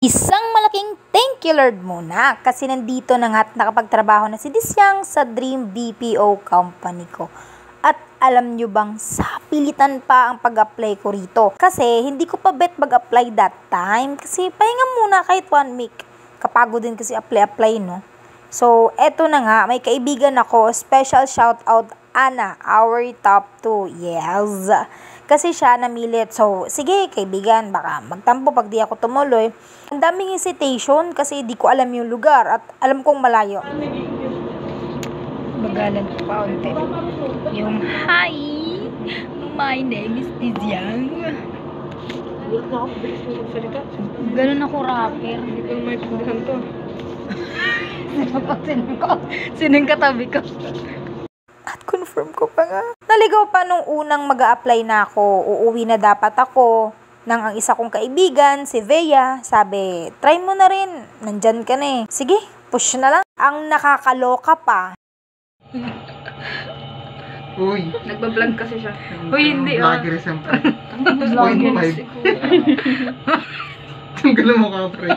Isang malaking thank you Lord muna kasi nandito na nga at nakapagtrabaho na si Disyang sa Dream BPO company ko. At alam nyo bang sa pilitan pa ang pag-apply ko rito. Kasi hindi ko pa bet mag-apply that time kasi pahinga muna kahit 1 week. Kapagod din kasi apply no. So eto na nga, may kaibigan ako, special shout out Ana, our top 2. Yes. Kasi siya namilit. So, sige kaibigan, baka magtampo pag di ako tumuloy. Ang daming hesitation kasi di ko alam yung lugar at alam kong malayo. Bagalan ko pa unti. Yung hi, my name is Disyang. Ganun ako rapper. Hindi ko may pindahan to. Sino yung katabi ko? At confirm ko pa nga. Naligaw pa nung unang mag-a-apply na ako. Uuwi na dapat ako. Nang ang isa kong kaibigan, si Vea, sabi, try mo na rin. Nandyan ka na eh. Sige, push na lang. Ang nakakaloka pa. Uy. Nagbablog kasi siya. Uy, hindi ah. Vlogger siyempre. 0.5. Tanggalin mo ka, pre.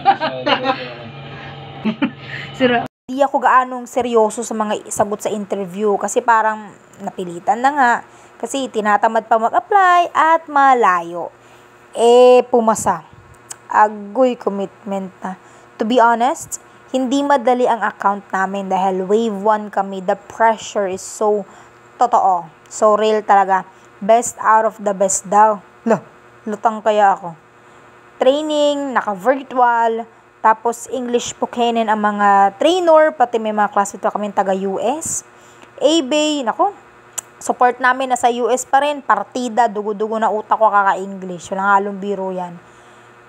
Sira. Di ako gaanong seryoso sa mga sagot sa interview kasi parang napilitan na nga. Kasi tinatamad pa mag-apply at malayo. Pumasa. Agoy commitment na. To be honest, hindi madali ang account namin dahil wave 1 kami. The pressure is so totoo. So real talaga. Best out of the best daw. Lutang kaya ako. Training, naka-virtual, tapos English Pukenin ang mga trainer, pati may mga classmate pa kami taga-US. A-Bay, nako, support namin nasa US pa rin. Partida, dugo-dugo na utak ko kaka-English. Walang halong biro yan.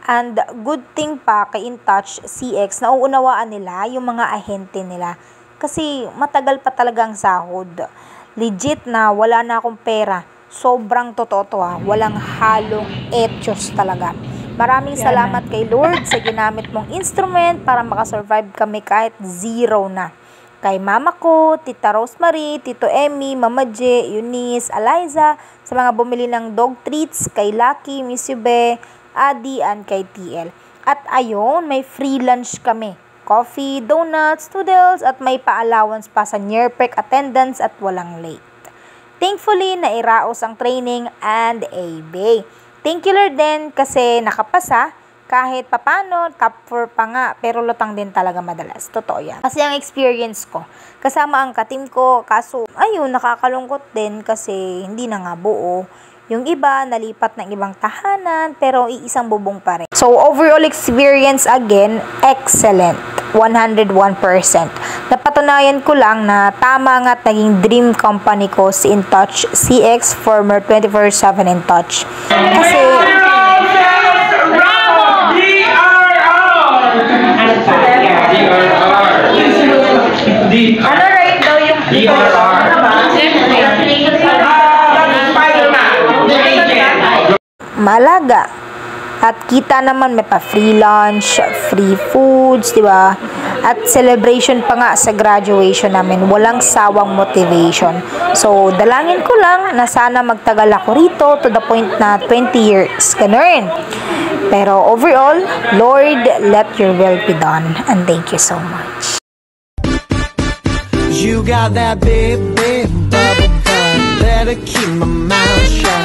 And good thing pa kay InTouch CX, nauunawaan nila yung mga ahente nila. Kasi matagal pa talagang sahod. Legit na wala na akong pera. Sobrang totoo to ha. Walang halong etyos talaga. Maraming salamat kay Lord sa ginamit mong instrument para makasurvive kami kahit zero na. Kay mama ko, tita Rosemary, tito Emmy, mama J, Eunice, Eliza, sa mga bumili ng dog treats, kay Lucky, Miss Yube, Adi, and kay TL. At ayun, may free lunch kami. Coffee, donuts, noodles, at may pa-allowance pa sa near-peak attendance at walang late. Thankfully, nairaos ang training and A-Bay. Thank you Lord din kasi nakapasa kahit papano, top 4 pa nga, pero lutang din talaga madalas. Totoo yan. Kasi ang experience ko, kasama ang ka-team ko, kaso ayun, nakakalungkot din kasi hindi na nga buo. Yung iba, nalipat ng ibang tahanan, pero iisang bubong pa rin. So, overall experience again, excellent. 101%. Napatunayan ko lang na tama nga at naging dream company ko si InTouch CX, former 24/7 InTouch. Kasi Ano right daw yung malaga. At kita naman may pa free lunch, free foods, di ba? At celebration pa nga sa graduation namin. Walang sawang motivation. So, dalangin ko lang na sana magtagal ako rito to the point na 20 years. Ganun. Pero overall, Lord, let your will be done. And thank you so much. You got that big, big bubble butt. Better keep my mouth shut.